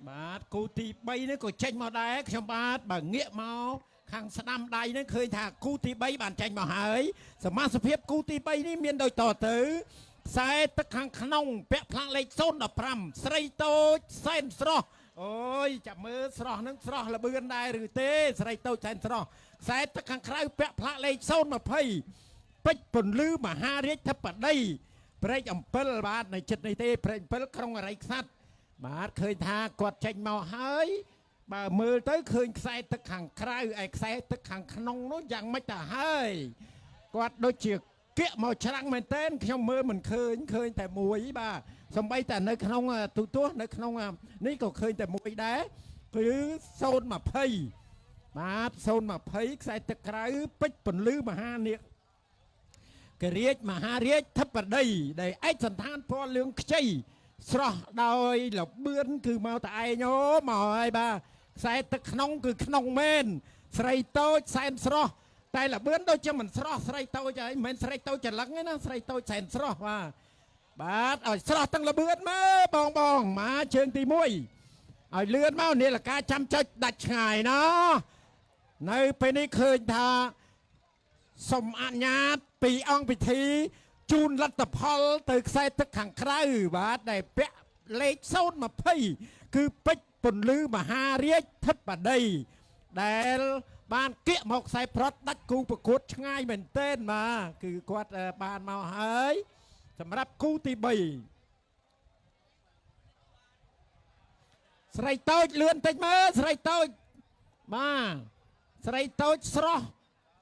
បាទគូទី3នេះក៏ចេញមកដែរខ្ញុំបាទបើងាកមកខាងស្ដាំដៃនេះឃើញថាគូទី3បានចេញមកហើយសមាសភាពគូទី3នេះមានដូចតទៅខ្សែទឹកខាងក្នុងពាក់ផ្លាកលេខ015ស្រីតូចសែនស្រស់អូយចាំមើលស្រស់នឹងស្រស់លបឿនដែរឬទេស្រីតូចសែនស្រស់ខ្សែទឹកខាងក្រៅពាក់ផ្លាកលេខ020ពេជ្រពន្លឺមហារាជធិបតីព្រែកអំពិលបាទនៅចិត្តនេះទេព្រែកអំពិលក្រុងអរិយខ្សាត់បាទឃើញថាគាត់ចេញមកហើយបើមើលទៅឃើញខ្សែទឹកខាងក្រៅឯខ្សែទឹកខាងក្នុងនោះយ៉ាងម៉េចទៅហើយគាត់ដូចជាគៀកមកច្រាំងមែនទែនខ្ញុំមើលមិនឃើញតែមួយបាទសំបីតែនៅក្នុងទូទស្សន៍នៅក្នុងនេះក៏ឃើញតែមួយដែរគឺ020បាទ020ខ្សែទឹកក្រៅពេជ្រពន្លឺមហានាគគរាជមហារាជធិបតីដែលឯកសន្តានពណ៌លឿងខ្ចីស្រស់ដោយលបឿនគឺមកតែឯងមកហើយបាទខ្សែទឹកក្នុងគឺក្នុងមែនស្រីតូចសែនស្រស់តែលបឿនដូចជាមិនស្រស់ស្រីតូចហើយមិនមែនស្រីតូចច្រឡឹងទេណាស្រីតូចសែនស្រស់បាទឲ្យស្រស់ទាំងលបឿនមកបងមកជើងទី1ឲ្យលឿនមកនាឡិកាចាំចុចដាច់ឆ្ងាយណានៅពេលនេះឃើញថាសូមអនុញ្ញាតពីអង្គពិធីជូនលទ្ធផលទៅខ្សែទឹកខាងក្រៅបាទដែលពាក់លេខ020គឺពេជ្រពន្លឺមហារាជធិបតីដែលបានគៀកមកខ្សែប្រត់ដាច់គូប្រកួតឆ្ងាយមែនទែនបាទគឺគាត់បានមកហើយសម្រាប់គូទី3ស្រីតូចលឿនតិចមើលស្រីតូចបាទស្រីតូចស្រស់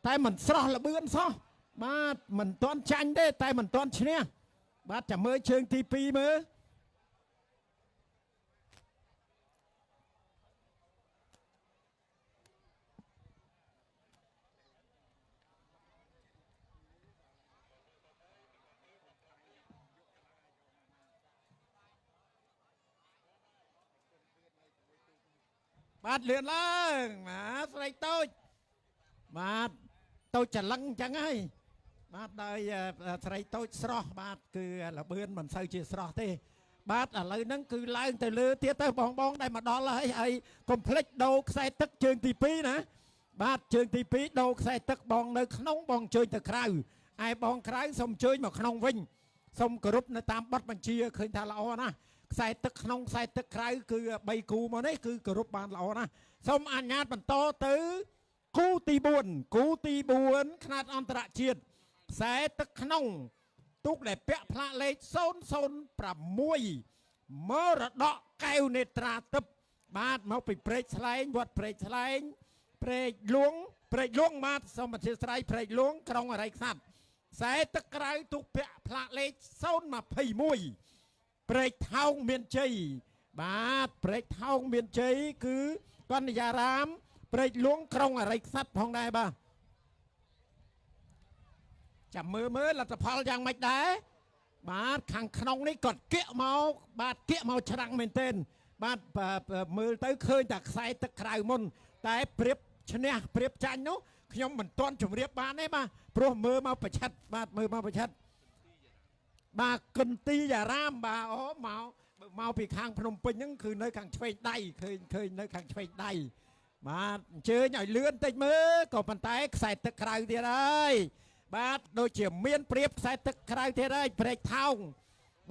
តែមិនស្រស់លបឿនសោះបាទមិនទាន់ចាញ់ទេតែមិនទាន់ឈ្នះបាទចាំមើលជើងទី2មើលបាទលឿនឡើងបាទស្រីតូចបាទតូចច្រឡឹងអញ្ចឹងហើយបាទដោយស្រីតូចស្រស់បាទគឺលបឿនមិនសូវជាស្រស់ទេបាទឥឡូវហ្នឹងគឺឡើងទៅលើទៀតទៅបងដែលមកដល់ហើយកុំភ្លេចដូរខ្សែទឹកជើងទី2ណាបាទជើងទី2ដូរខ្សែទឹកបងនៅក្នុងបងជួយទៅក្រៅឯបងក្រៅសូមជួយមកក្នុងវិញសូមគោរពនៅតាមបទបញ្ជាឃើញថាល្អណាស់ខ្សែទឹកក្នុងខ្សែទឹកក្រៅគឺ3គូមកនេះគឺគោរពបានល្អណាស់សូមអនុញ្ញាតបន្តទៅគូទី4ខ្នាតអន្តរជាតិខ្សែទឹកក្នុងទូកដែលពាក់ផ្លាកលេខ006មរតកកែវនេត្រាទឹកបាទមកពីព្រែកស្លែងវត្តព្រែកស្លែងព្រែកលួងបាទសូមអធិស្ឋានព្រែកលួងក្រុងអរិយខ្សាត់ខ្សែទឹកក្រៅទូកពាក់ផ្លាកលេខ021ព្រែកថោងមានជ័យបាទព្រែកថោងមានជ័យគឺកណ្យារាមព្រែកលួងក្រុងអរិយខ្សាត់ផងដែរបាទចាំមើលលទ្ធផលយ៉ាងម៉េចដែរបាទខាងក្នុងនេះគាត់គៀកមកបាទគៀកមកច្រាំងមែនទែនបាទមើលទៅឃើញតែខ្សែទឹកក្រៅមុនតែព្រៀបឈ្នះព្រៀបចាញ់នោះខ្ញុំមិនទាន់ជម្រាបបានទេបាទព្រោះមើលមកប្រឆិតបាទមើលមកប្រឆិតបាទគន្ទីយ៉ារាមបាទអូមកពីខាងភ្នំពេញហ្នឹងគឺនៅខាងឆ្វេងដៃឃើញនៅខាងឆ្វេងដៃបាទអញ្ជើញឲ្យលឿនតិចមើលក៏ប៉ុន្តែខ្សែទឹកក្រៅទៀតហើយបាទដូចជាមានព្រៀបខ្សែទឹកក្រៅទៀតហើយព្រែកថោង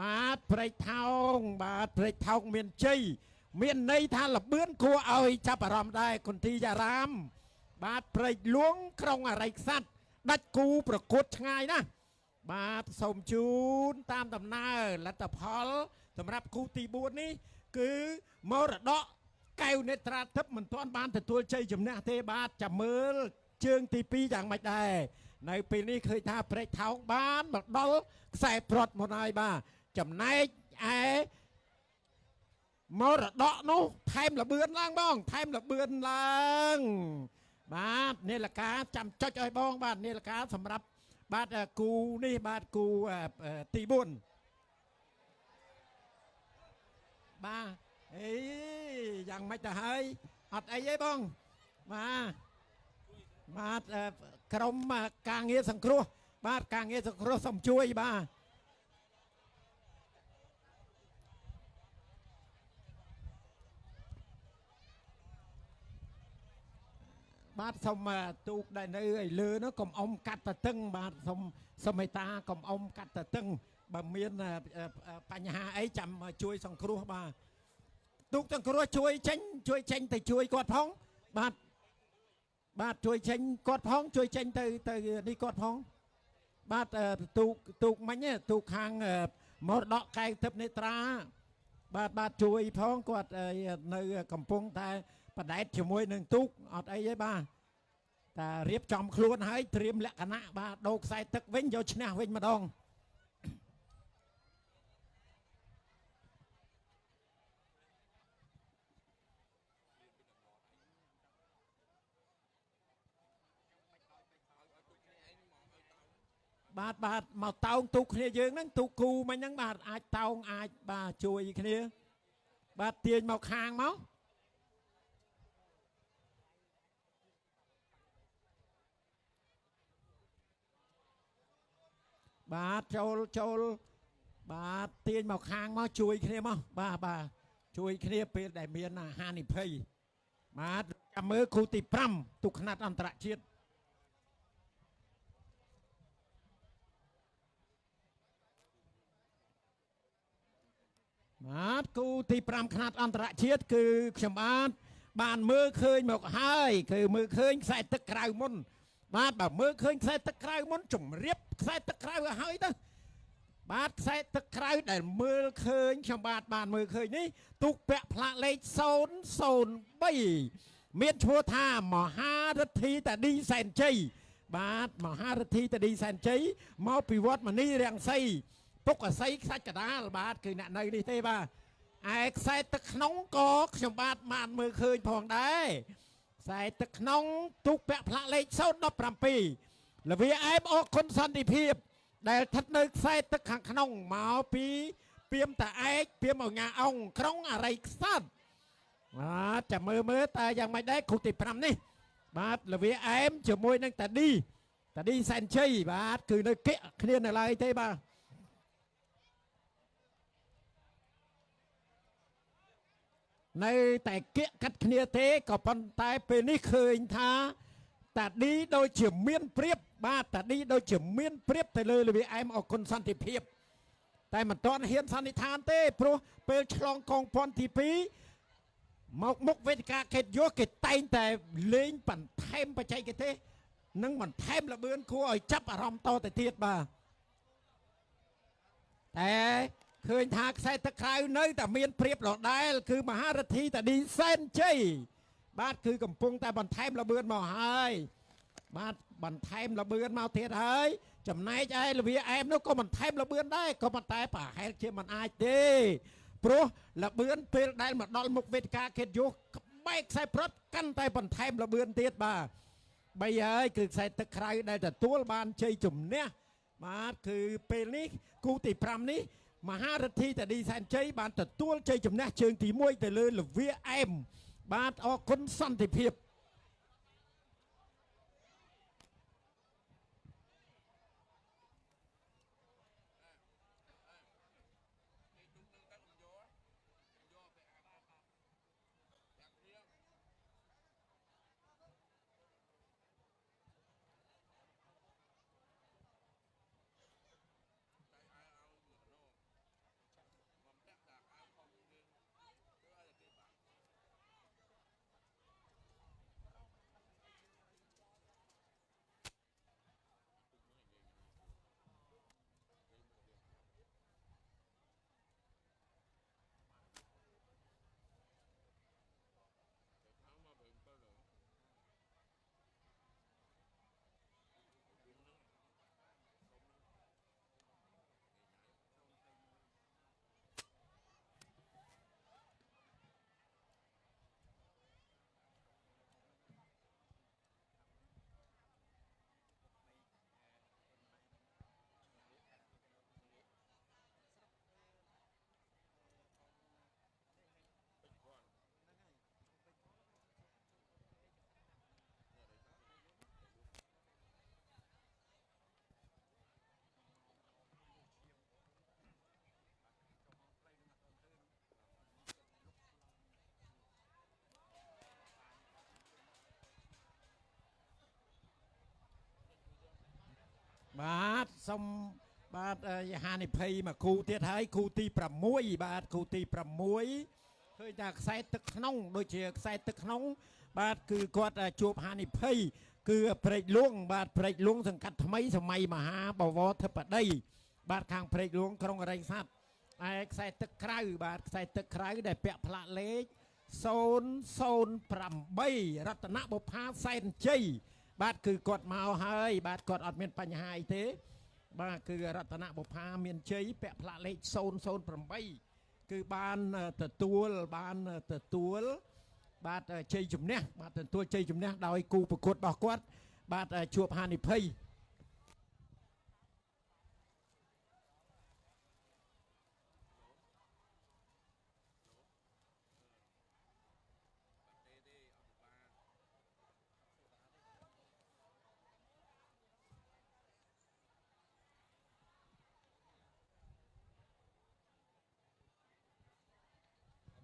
បាទព្រែកថោងមានជ័យមានន័យថាលបឿនគួរឲ្យចាប់អារម្មណ៍ដែរគុន្ទីយ៉ារាមបាទព្រែកលួងក្រុងអរិយខ្សាត់ដាច់គូប្រកួតឆ្ងាយណាស់បាទសូមជូនតាមដំណើរលទ្ធផលសម្រាប់គូទី4នេះគឺមរតកកែវនេត្រាទិព្វមិនទាន់បានទទួលជ័យជំនះទេបាទចាំមើលជើងទី2យ៉ាងម៉េចដែរនៅពេលនេះឃើញថាព្រែកថោងបានមកដល់ខ្សែប្រត់មកហើយបាទចំណែកឯមរតកនោះថែមលបឿនឡើងបងថែមលបឿនឡើងបាទនាឡិកាចាំចុចឲ្យបងបាទនាឡិកាសម្រាប់បាទគូនេះបាទគូទី4បាទអីយ៉ាងម៉េចទៅហើយអត់អីទេបងបាទក្រុមការងារសង្គ្រោះបាទការងារសង្គ្រោះសូមជួយបាទ បាទសូមទូកដែលនៅឲ្យលើនោះកុំអុំកាត់ទៅតឹងបាទសូមមេត្តាកុំអុំកាត់ទៅតឹងបើមានបញ្ហាអីចាំជួយសង្គ្រោះបាទទូកសង្គ្រោះជួយចេញទៅជួយគាត់ផងបាទជួយចេញគាត់ផងជួយចេញទៅនេះគាត់ផងបាទទូកមិញទូកខាងមរតកកែងទឹកនេត្រាបាទជួយផងគាត់នៅកំពុងតែបដែតជាមួយនឹងទូកអត់អីទេបាទតែរៀបចំខ្លួនហើយត្រៀមលក្ខណៈបាទដូរខ្សែទឹកវិញយកឈ្នះវិញម្ដងបាទមកតោងទូកគ្នាយើងហ្នឹងទូកគូមិញហ្នឹងបាទអាចតោងអាចបាទជួយគ្នាបាទទាញមកខាងមកបាទចូលបាទទាញមកខាងមកជួយគ្នាមកបាទជួយគ្នាពេលដែលមានហានិភ័យបាទចាំមើលគូទី5ទូកខ្នាតអន្តរជាតិបាទគូទី5ខ្នាតអន្តរជាតិគឺខ្ញុំបានមើលឃើញមកហើយគឺមើលឃើញខ្សែទឹកក្រៅមុនបាទបើមើលឃើញខ្សែទឹកក្រៅមុនជំរាបខ្សែទឹកក្រៅឲ្យហើយទៅបាទខ្សែទឹកក្រៅដែលមើលឃើញខ្ញុំបានមើលឃើញនេះទូកពាក់ផ្លាកលេខ003មានឈ្មោះថាមហារទ្ធីតាឌីសែនជ័យបាទមហារទ្ធីតាឌីសែនជ័យមកពីវត្តមនីរាំងសីពុកអស័យខ្សាច់កដាលបាទគឺអ្នកនៅនេះទេបាទឯខ្សែទឹកក្នុងក៏ខ្ញុំបានមើលឃើញផងដែរខ្សែទឹកក្នុងទូកពាក់ផ្លាកលេខ017លវាអែមអរគុណសន្តិភាពដែលស្ថិតនៅខ្សែទឹកខាងក្នុងមកពីពីមតាឯកពីមអញ្ញាអង្គក្រុងអរិយខ្សាត់បាទចាំមើលតែយ៉ាងម៉េចដែរគូទី5នេះបាទលវាអែមជាមួយនឹងតាឌីសែនជ័យបាទគឺនៅគៀកគ្នានៅឡើយទេបាទនៅតែគៀកកាត់គ្នាទេក៏ប៉ុន្តែពេលនេះឃើញថាតាឌីដូចជាមានព្រៀបបាទតាឌីដូចជាមានព្រៀបទៅលើលវាអែមអគុណសន្តិភាពតែមិនទាន់ហ៊ានសន្និដ្ឋានទេព្រោះពេលឆ្លងកងភ័ណ្ឌទី2មកមុខវេទិកាខេត្តយោគេតែងតែលេងបន្ថែមបច្ចេកទេសនិងបន្ថែមល្បឿនគួរឲ្យចាប់អារម្មណ៍តទៅទៀតបាទតែឃើញថាខ្សែទឹកក្រៅនៅតែមានព្រៀបដដែលគឺមហារទ្ធីតាឌីសែនជ័យបាទគឺកំពុងតែបន្ថែមល្បឿនមកហើយបាទបន្ថែមល្បឿនមកទៀតហើយចំណែកឯលវាអែមនោះក៏បន្ថែមល្បឿនដែរក៏ប៉ុន្តែប្រហែលជាមិនអាចទេព្រោះល្បឿនពេលដែលមកដល់មុខវេទិកាខេត្តយោបែកខ្សែព្រ័ត្រកាន់តែបន្ថែមល្បឿនទៀតបាទបីហើយគឺខ្សែទឹកក្រៅដែលទទួលបានជ័យជំនះបាទគឺពេលនេះគូទី5នេះមហារទ្ធីតាឌីសែនជ័យបានទទួលជ័យជំនះជើងទី1ទៅលើលវាអែមបាទអរគុណសន្តិភាព បាទសុំបាទហានិភ័យមកគូទៀតហើយគូទី6បាទគូទី6ឃើញថាខ្សែទឹកក្នុងដូចជាខ្សែទឹកក្នុងបាទគឺគាត់ជួបហានិភ័យគឺព្រែកលួងបាទព្រែកលួងសង្កាត់ថ្មីសម័យមហាបវរធិបតីបាទខាងព្រែកលួងក្រុងរ៉េងស័ព្ទឯខ្សែទឹកក្រៅបាទខ្សែទឹកក្រៅដែលពាក់ផ្លាកលេខ008រតនបុប្ផាសែនជ័យបាទគឺគាត់មកហើយបាទគាត់អត់មានបញ្ហាអីទេបាទគឺរតនបុប្ផាមានជ័យពាក់ផ្លាកលេខ008គឺបានទទួលបាទជ័យជំនះបាទទទួលជ័យជំនះដោយគូប្រកួតរបស់គាត់បាទជួបហានិភ័យ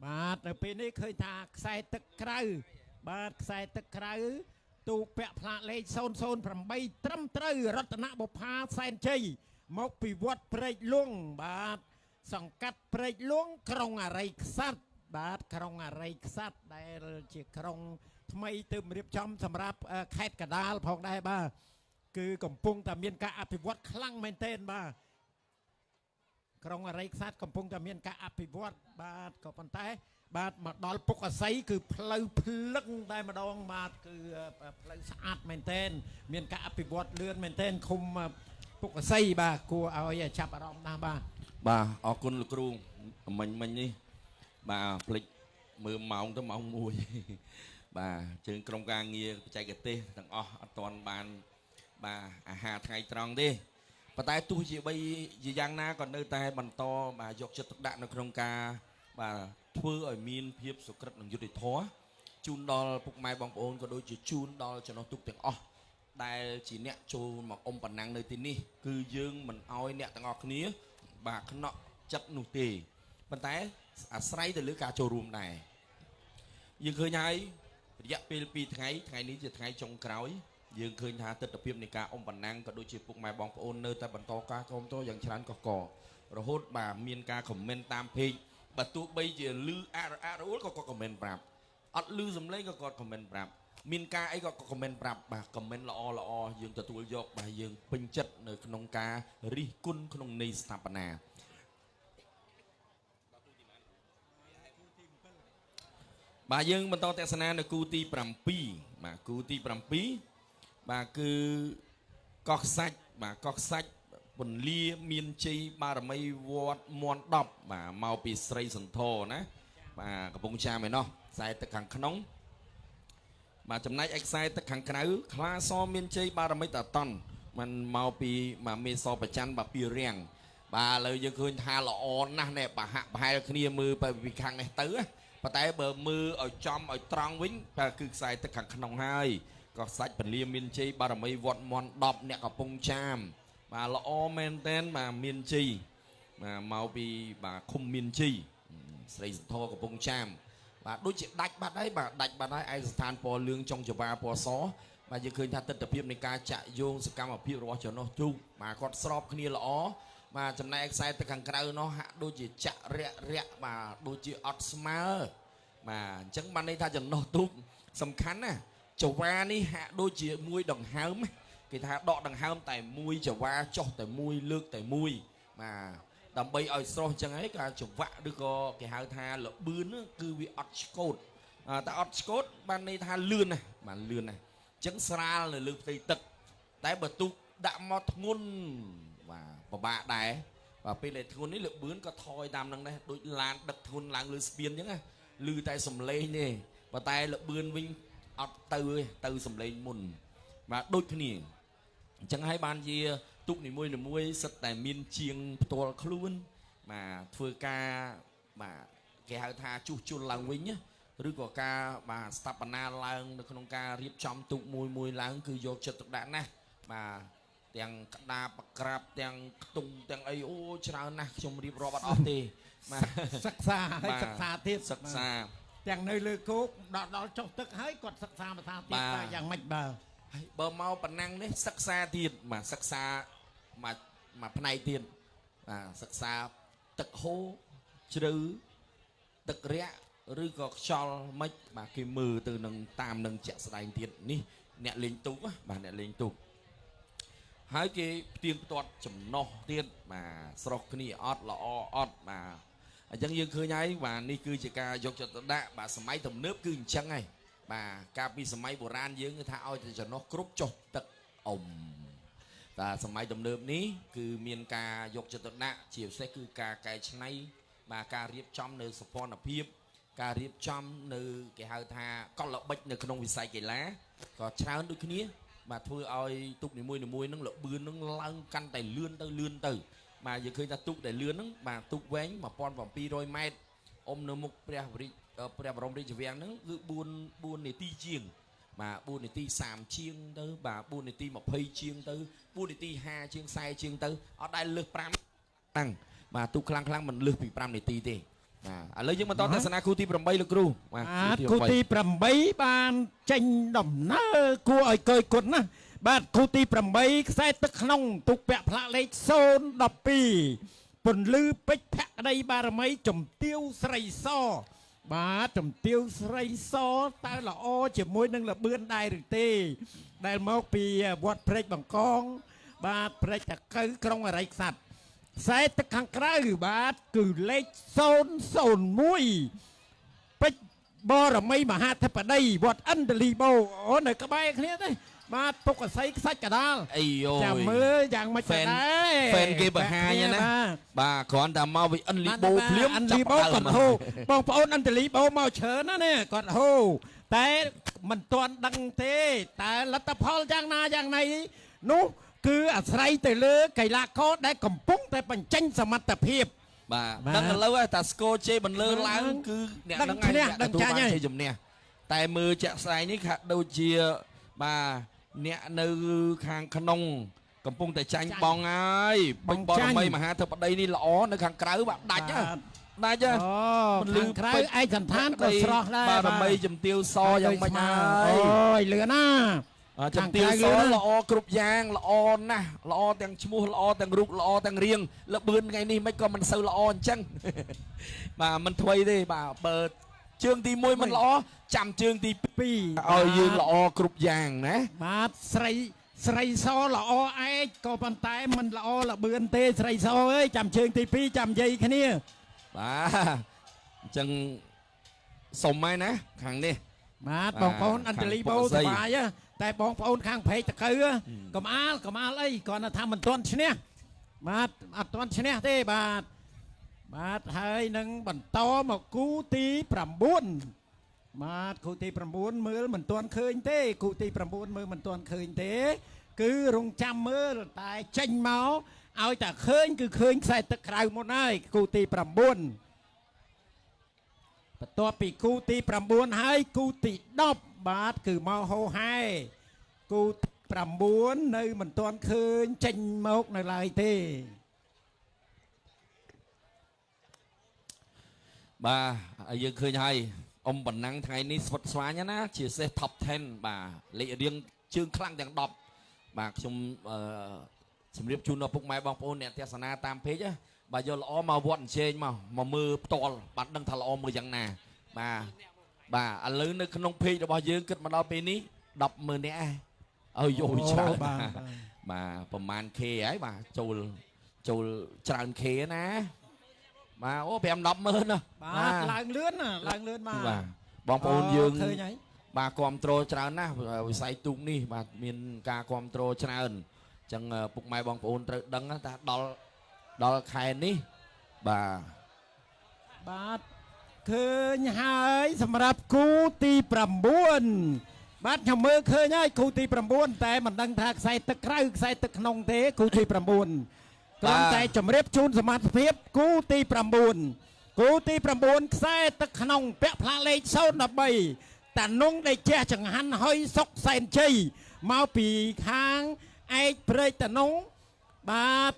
បាទនៅពេលនេះឃើញថាខ្សែទឹកក្រៅបាទខ្សែទឹកក្រៅទូកពាក់ផ្លាកលេខ008ត្រឹមត្រូវរតនបុប្ផាសែនជ័យមកពីវត្តព្រែកលួងបាទសង្កាត់ព្រែកលួងក្រុងអរិយខ្សាត់បាទក្រុងអរិយខ្សាត់ដែលជាក្រុងថ្មីទើបរៀបចំសម្រាប់ខេត្តកណ្ដាលផងដែរបាទគឺកំពុងតែមានការអភិវឌ្ឍខ្លាំងមែនទែនបាទក្រុងអរិយខ្សាត់កំពុងតែមានការអភិវឌ្ឍបាទក៏ប៉ុន្តែបាទមកដល់ពុកអស័យគឺផ្លូវភ្លឹងតែម្ដងបាទគឺផ្លូវស្អាតមែនទែនមានការអភិវឌ្ឍលឿនមែនទែនឃុំពុកអស័យបាទគួរឲ្យចាប់អារម្មណ៍ណាស់បាទអរគុណលោកគ្រូមិញនេះបាទភ្លេចមើលម៉ោងទៅម៉ោង1បាទជើងក្រុមការងារបច្ចេកទេសទាំងអស់អត់ទាន់បានបាទអាហារថ្ងៃត្រង់ទេប៉ុន្តែទោះជាបីជាយ៉ាងណាក៏នៅតែបន្តបាទយកចិត្តទុកដាក់នៅក្នុងការបាទធ្វើឲ្យមានភាពសុក្រិតនិងយុត្តិធម៌ជូនដល់ពុកម៉ែបងប្អូនក៏ដូចជាជូនដល់ចំណុះទុកទាំងអស់ដែលជាអ្នកចូលមកអុំប៉ណ្ណាំងនៅទីនេះគឺយើងមិនអោយអ្នកទាំងអស់គ្នាបាទខ្នក់ចិត្តនោះទេប៉ុន្តែអាស្រ័យទៅលើការចូលរួមដែរយើងឃើញហើយរយៈពេល2ថ្ងៃនេះជាថ្ងៃចុងក្រោយយើងឃើញថាទស្សនវិជ្ជានៃការអុំប៉ណ្ណាំងក៏ដូចជាពុកម៉ែបងប្អូននៅតែបន្តការគាំទ្រយ៉ាងច្រើនកករហូតបាទមានការខមមិនតាមពេកបើទោះបីជាលឺអរអួលក៏គាត់ខមមិនប្រាប់អត់លឺសំឡេងក៏គាត់ខមមិនប្រាប់មានការអីក៏ខមមិនប្រាប់បាទខមមិនល្អយើងទទួលយកបាទយើងពេញចិត្តនៅក្នុងការរិះគន់ក្នុងន័យស្ថាបនាបាទយើងបន្តទស្សនានៅគូទី7បាទគូទី7បាទគឺកោះខ្សាច់បាទកោះខ្សាច់ពន្លាមានជ័យបារមីវត្តមន់10បាទមកពីស្រីសន្ធរណាបាទកំពង់ចាមឯណោះខ្សែទឹកខាងក្នុងបាទចំណែកឯខ្សែទឹកខាងក្រៅខ្លាសមានជ័យបារមីតាតន់มันមកពីបាទមេសប្រច័នបាទពីរៀងបាទឥឡូវយើងឃើញថាល្អណាស់ណែប្រហាក់ប្រហែលគ្នាមើលពីខាងនេះទៅប៉ុន្តែបើមើលឲ្យចំឲ្យត្រង់វិញគឺខ្សែទឹកខាងក្នុងហើយក៏សាច់ពលាមានជ័យបារមីវត្តមន់10អ្នកកំពង់ចាមបាទល្អមែនតែនបាទមានជ័យបាទមកពីបាទឃុំមានជ័យស្រីសន្ធរកំពង់ចាមបាទដូចជាដាច់បាត់ហើយបាទដាច់បាត់ហើយឯកស្ថានពណ៌លឿងចុងចង្វាពណ៌សបាទយើងឃើញថាទស្សនវិជ្ជានៃការចាក់យោងសកម្មភាពរបស់ចំណុះទូកបាទគាត់ស្របគ្នាល្អបាទចំណែកខ្សែទឹកខាងក្រៅនោះហាក់ដូចជាចាក់រាក់បាទដូចជាអត់ស្មើបាទអញ្ចឹងបានន័យថាចំណុះទូកសំខាន់ណាចង្វានេះហាក់ដូចជាមួយដង្ហើមគេថាដកដង្ហើមតែមួយចង្វាចុះតែមួយលើកតែមួយបាទដើម្បីឲ្យស្រស់អញ្ចឹងហើយការចង្វាក់ឬក៏គេហៅថាលបឿនគឺវាអត់ឆ្កូតតែអត់ឆ្កូតបានន័យថាលឿនណាបាទលឿនណាអញ្ចឹងស្រាលនៅលើផ្ទៃទឹកតែបើទូកដាក់មកធ្ងន់បាទពិបាកដែរបាទពេលដែលធ្ងន់នេះលបឿនក៏ថយតាមនឹងដែរដូចឡានដឹកធ្ងន់ឡើងលើស្ពានអញ្ចឹងណាឮតែសំឡេងទេប៉ុន្តែលបឿនវិញអត់ទៅសំឡេងមុនបាទដូចគ្នាអញ្ចឹងហើយបានជាទូកនីមួយសិតតែមានជាងផ្ទាល់ខ្លួនបាទធ្វើការបាទគេហៅថាជួសជុលឡើងវិញឬក៏ការបាទស្ថាបនាឡើងនៅក្នុងការរៀបចំទូកមួយឡើងគឺយកចិត្តទុកដាក់ណាស់បាទទាំងក្តារបក្រាបទាំងខ្ទង់ទាំងអីអូច្រើនណាស់ខ្ញុំរៀបរាប់អត់អស់ទេបាទសិក្សាហើយសិក្សាទៀតសិក្សាទាំងនៅលើគោកដល់ចុះទឹកហើយគាត់សិក្សាភាសាទៀតយ៉ាងម៉េចបើមកប៉ុណ្ណឹងនេះសិក្សាទៀតបាទសិក្សា មកផ្នែកទៀតសិក្សាទឹកហូរជ្រៅទឹករាក់ឬក៏ខ្យល់មិនបាទគេមើលទៅនឹងតាមនឹងជាក់ស្ដែងទៀតនេះអ្នកលេងទូកបាទអ្នកលេងទូកហើយគេផ្ទៀងផ្ទាត់ចំណោះទៀតបាទស្រស់គ្នាអត់ល្អអត់បាទអញ្ចឹងយើងឃើញហើយបាទនេះគឺជាការយកចិត្តទុកដាក់បាទសម័យទំនើបគឺអញ្ចឹងហើយបាទកាលពីសម័យបុរាណយើងគឺថាឲ្យតែចំណោះគ្រប់ចុះទឹកអុំតែសម័យទំនើបនេះគឺមានការយកចិត្តទុកដាក់ជាពិសេសគឺការកែច្នៃបាទការរៀបចំនៅសភនភាពការរៀបចំនៅគេហៅថាកលល្បិចនៅក្នុងវិស័យកីឡាក៏ច្រើនដូចគ្នាបាទធ្វើឲ្យទូកនីមួយៗហ្នឹងលបឿនហ្នឹងឡើងកាន់តែលឿនទៅបាទយើងឃើញថាទូកដែលលឿនហ្នឹងបាទទូកវែង 1700 ម៉ែត្រអុំនៅមុខព្រះបរមរាជវាំងហ្នឹងគឺ4នាទីជាងបាទ4នាទី30ជាងទៅបាទ4នាទី20ជាងទៅ4នាទី50ជាង40ជាងទៅអត់ដែលលើស5ហ្នឹងបាទទូកខ្លាំងមិនលើសពី5នាទីទេបាទឥឡូវយើងបន្តទស្សនាគូទី8លោកគ្រូបាទគូទី8បានចេញដំណើរគួរឲ្យកយគុណណាបាទគូទី8ខ្សែទឹកក្នុងទូកពាក់ផ្លាកលេខ012ពន្លឺពេជ្រភក្តីបារមីជំទាវស្រីសបាទជំទាវស្រីសតើល្អជាមួយនឹងលបឿនដែរឬទេដែលមកពីវត្តព្រែកបង្កងបាទព្រែកតាកៅក្រុងអរិយខ្សាត់ខ្សែទឹកខាងក្រៅបាទគឺលេខ001ពេជ្របរមីមហាធិបតីវត្តឥន្ទលីបូអូនៅក្បែរគ្នាទេបាទពុកអស័យខ្សាច់កដាលអីយោចាំមើលយ៉ាងម៉េចទៅដែរហ្វេនគេបង្ហាញណាបាទគ្រាន់តែមកវិឥន្ទលីបូភ្លាមចាប់ដើមគាត់ហូបងប្អូនឥន្ទលីបូមកច្រើនណានេះគាត់ហូតែមិនទាន់ដឹងទេតែលទ្ធផលយ៉ាងណាយ៉ាងណីនោះគឺអាស្រ័យទៅលើកីឡាករដែលកំពុងតែបញ្ចេញសមត្ថភាពបាទដឹងឥឡូវតែស្គរជេបន្លឺឡើងគឺអ្នកនឹងអាចទទួលបានជ័យជំនះតែមើលជាក់ស្ដែងនេះខាក់ដូចជាបាទអ្នកនៅខាងក្នុងកំពុងតែចាញ់បងហើយពេជ្របរមីមហាធិបតីនេះល្អនៅខាងក្រៅបាទដាច់អូខាងក្រៅឯកសន្តានក៏ស្រស់ដែរបារមីជំទាវសយ៉ាងម៉េចហើយអូយលឿនណាជំទាវសល្អគ្រប់យ៉ាងល្អណាស់ល្អទាំងឈ្មោះល្អទាំងរូបល្អទាំងរាងលបឿនថ្ងៃនេះមិនក៏មិនសូវល្អអញ្ចឹងបាទមិនថ្មីទេបាទបើជើងទី1មិនល្អចាំជើងទី2ឲ្យយើងល្អគ្រប់យ៉ាងណាបាទស្រីសល្អឯកក៏ប៉ុន្តែមិនល្អលបឿនទេស្រីសអើយចាំជើងទី2ចាំយាយគ្នាបាទអញ្ចឹងសុំហើយណាខាងនេះបាទបងប្អូនអន្តលីបូសប្បាយតែបងប្អូនខាងព្រែកតកៅកំអាលអីគាត់ថាមិនទាន់ឈ្នះបាទអត់ទាន់ឈ្នះទេបាទហើយនឹងបន្តមកគូទី9បាទគូទី9មើលមិនទាន់ឃើញទេគូទី9មើលមិនទាន់ឃើញទេគឺរងចាំមើលតែចេញមកឲ្យតែឃើញគឺឃើញខ្សែទឹកក្រៅមុនហើយគូទី9បន្ទាប់ពីគូទី9ហើយគូទី10បាទគឺមកហោហែគូទី9នៅមិនទាន់ឃើញចេញមកនៅឡើយទេបាទយើងឃើញហើយអ៊ំប៉ុណ្ណឹងថ្ងៃនេះស្វិតស្វាញណាជាសេះ top 10បាទលេខរៀងជើងខ្លាំងទាំង10បាទខ្ញុំជំរាបជូនដល់ពុកម៉ែបងប្អូនអ្នកទស្សនាតាមពេកបាទយកល្អមកវត្តអញ្ជើញមកមើលផ្ទាល់បាទដឹងថាល្អមើលយ៉ាងណាបាទឥឡូវនៅក្នុងពេករបស់យើងគិតមកដល់ពេលនេះ 100000 នាក់ហើយយកច្រើនបាទប្រហែល K ហើយបាទចូលច្រើន K ណាបាទអូ 5-10 ម៉ឺនណាបាទឡើងលឿនបាទបងប្អូនយើងឃើញហើយបាទគ្រប់គ្រងច្រើនណាស់វិស័យទូកនេះបាទមានការគ្រប់គ្រងច្រើនអញ្ចឹងពុកម៉ែបងប្អូនត្រូវដឹងថាដល់ខែនេះបាទឃើញហើយសម្រាប់គូទី9បាទខ្ញុំមើលឃើញហើយគូទី9តែមិនដឹងថាខ្សែទឹកក្រៅខ្សែទឹកក្នុងទេគូទី9គ្រាន់តែជម្រាបជូនសមត្ថភាពគូទី9ខ្សែទឹកក្នុងពាក់ផ្លាកលេខ013តានុងដែលជះចង្ហាន់ហុយសុកសែនជ័យមកពីខាងឯកព្រែកតានុងបាទ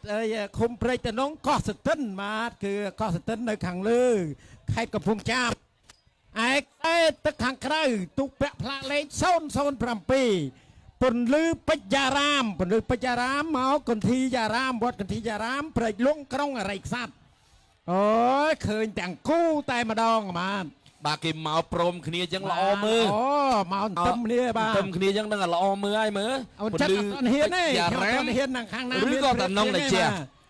ឃុំព្រែកតានុងកោះសតិនបាទគឺកោះសតិននៅខាងលើខេត្តកំពង់ចាមឯកខ្សែទឹកខាងក្រៅទូកពាក់ផ្លាកលេខ007 ពន្លឺពេជ្យារាមពន្លឺពេជ្យារាមមកកន្ធីយារាមវត្តកន្ធីយារាមព្រែកលងក្រុងអរិយខ្សាត់អូយឃើញទាំងគូតែម្ដងបាន បាទគេមកព្រមគ្នាចឹងល្អមើល អូមកទឹមគ្នាបាទ ទឹមគ្នាចឹងនឹងល្អមើលហើយមើល អូនចិត្តអត់ហ៊ានទេខ្ញុំអត់ហ៊ានខាងណា ឬក៏តំណងតែជា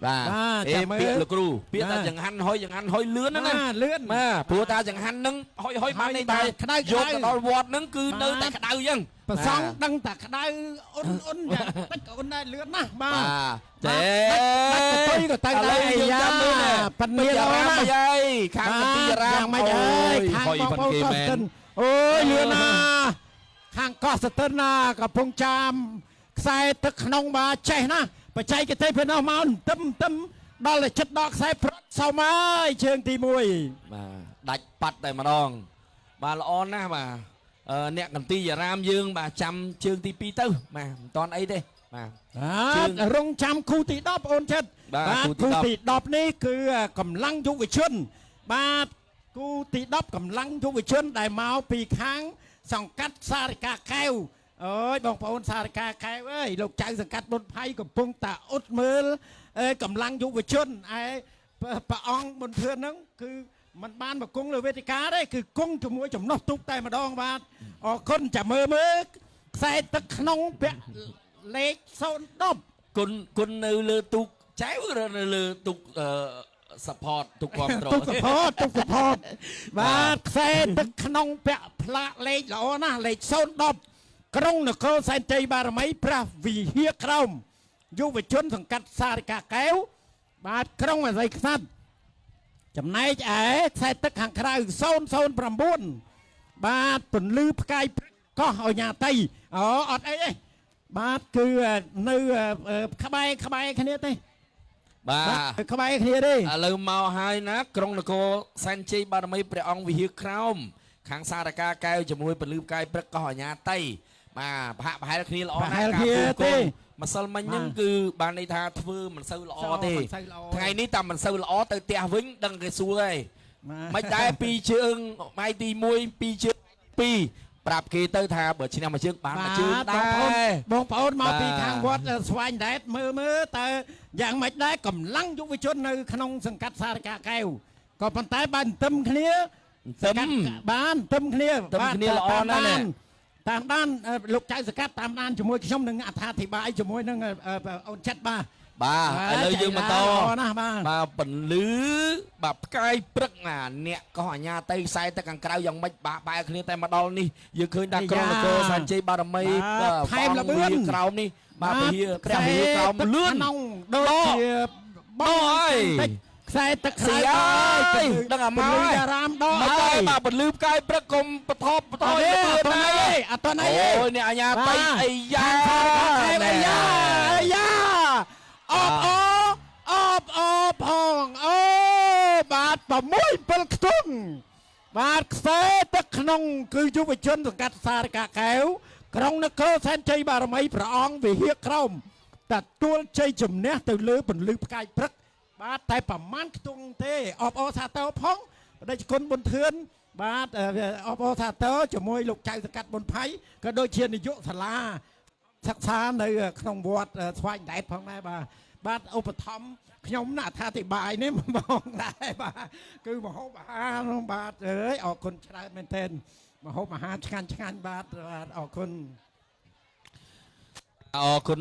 បាទអេ ចាំមើល ពាក្យលោកគ្រូពាក្យថាចង្ហាន់ហុយលឿនណា លឿន បាទព្រោះថាចង្ហាន់នឹងហុយបាននេះតែ ក្តៅ យកទៅដល់វត្តនឹងគឺនៅតែក្តៅចឹង ប្រសងដឹងតែក្តៅអ៊ុនយ៉ាងតិចក៏អ៊ុនដែរលឿនណាស់បាទ បាទចេ បាច់ទៅក៏ទៅដែរអាយ៉ាប៉ាន់មានល្អណាស់ អីខាងកពីរា យ៉ាងម៉េចអើយខាងបងប្អូនកោះស្ទឹងអូយលឿនណាស់ខាងកោះស្ទឹងណាកំពង់ចាមខ្សែទឹកក្នុងបាទចេះណាស់បច្ចេកទេសពេលនោះមកទឹមដល់តែចិត្តដកខ្សែប្រត់សមហើយជើងទី1 បាទដាច់ប៉ាត់តែម្ដងបាទល្អណាស់បាទអ្នកកន្ទីយារាមយើងបាទចាំជើងទី2ទៅបាទមិនតាន់អីទេបាទ រងចាំគូទី10បងអូនចិត្ត បាទ គូទី10នេះគឺកម្លាំងយុវជនបាទគូទី10កម្លាំងយុវជនដែលមកពីខាងសង្កាត់សារិកាកែវអើយបងប្អូនសារិកាកែវអើយលោកចៅសង្កាត់បុនភ័យកំពុងតែអ៊ុតមើលកម្លាំងយុវជនឯព្រះអង្គមុនធឿនហ្នឹងគឺมันបានមកគង់លើវេទិកាទេគឺគង់ជាមួយចំណុះទូកតែម្ដងបាទអរគុណចាំមើលខ្សែទឹកក្នុងពាក់លេខ010 គុណនៅលើទូកចែវឬនៅលើទូកsupport ទូកគ្រប់ត្រ ទូក support បាទខ្សែទឹកក្នុងពាក់ផ្លាកលេខល្អណាស់លេខ010ក្រុងនគរសែនជ័យបារមីព្រះវិហារក្រោមយុវជនសង្កាត់សារិកាកែវបាទក្រុងអរិយខ្សាត់ចំណែកឯខ្សែទឹកខាងក្រៅ009បាទពន្លឺផ្កាយព្រឹកកោះអញ្ញាតីអូអត់អីទេបាទគឺនៅក្បែរគ្នាទេ បាទ ក្បែរគ្នាទេ ឥឡូវមកហើយណាក្រុងនគរសែនជ័យបារមីព្រះអង្គវិហារក្រោមខាងសារកាកែវជាមួយពលឺផ្កាយព្រឹកកោះអញ្ញាតីបាទប្រហែលគ្នាល្អណាស់ទេម្សិលមិញហ្នឹងគឺបានន័យថាធ្វើមិនសូវល្អទេថ្ងៃនេះតាមមិនសូវល្អទៅផ្ទះវិញដឹងគេសួរហើយមិនដែរពីរជើងម៉ៃទី1ពីរជើង2ប្រាប់គេទៅថាបើឈ្នះមួយជើងបានមួយជើងដែរ បងប្អូនមកពីខាងវត្តស្វាយដែតមើលតើយ៉ាងម៉េចដែរកម្លាំងយុវជននៅក្នុងសង្កាត់សារិកាកែវក៏ប៉ុន្តែបានទឹមគ្នាបានទឹមគ្នាល្អណាស់តាមដានលោកចៅសង្កាត់តាមដានជាមួយខ្ញុំនឹងអត្ថាធិប្បាយជាមួយនឹងអូនចិត្តបាទ បាទឥឡូវយើងបន្ត ណាស់ បាទពន្លឺបាទផ្កាយព្រឹកណាអ្នកកោះអញ្ញាតីខ្សែទឹកខាងក្រៅយ៉ាងម៉េចបាក់បែកគ្នាតែមកដល់នេះយើងឃើញថាក្រុងនគរសែនជ័យបារមីថែមល្បឿនក្រោមនេះបាទព្រះវិហារក្រោមលឿន ក្នុងដូចជាបងហើយខ្សែទឹកខ្សែហើយដឹងអាមកហើយអារាមដក ហើយបាទពន្លឺផ្កាយព្រឹកកុំបថបបថយលឿនណាស់ អត់តនេះ អូយអ្នកអញ្ញាតីអីយ៉ាអបផងអូបាទ6 7ខ្ទង់បាទខ្សែទឹកក្នុងគឺយុវជនសង្កាត់សារកាកែវក្រុងនគរសែនជ័យបារមីព្រះអង្គវិហារក្រោមទទួលជ័យជំនះទៅលើពន្លឺផ្កាយព្រឹកបាទតែប្រមាណខ្ទង់ទេអបអសាទរផងបដិគុណបុនធឿនបាទអបអសាទរជាមួយលោកចៅសង្កាត់បុនភ័យក៏ដូចជានាយកសាលាសិក្សានៅក្នុងវត្តស្វាយដែតផងដែរបាទឧបត្ថម្ភខ្ញុំណាអត្ថាធិប្បាយនេះមកដែរបាទគឺមហូបអាហារបាទអើយអរគុណច្រើនមែនទែនមហូបអាហារឆ្ងាញ់បាទអរគុណ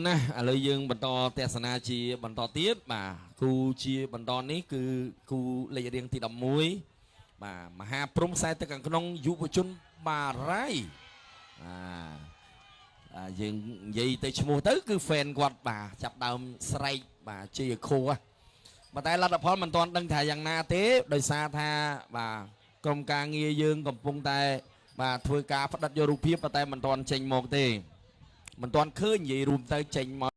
ណាស់ឥឡូវយើងបន្តទស្សនាជាបន្តទៀតបាទគូជាបន្តនេះគឺគូលេខរៀងទី11បាទមហាព្រំខ្សែទឹកខាងក្នុងយុវជនបារាយយើងនិយាយទៅឈ្មោះទៅគឺ fan គាត់បាទចាប់ដើមស្រែកបាទជ័យខូប៉ុន្តែលទ្ធផលមិនទាន់ដឹងថាយ៉ាងណាទេដោយសារថាបាទក្រុមការងារយើងកំពុងតែបាទធ្វើការផ្ដិតយករូបភាពប៉ុន្តែមិនទាន់ចេញមកទេមិនទាន់ឃើញនិយាយរួមទៅចេញមក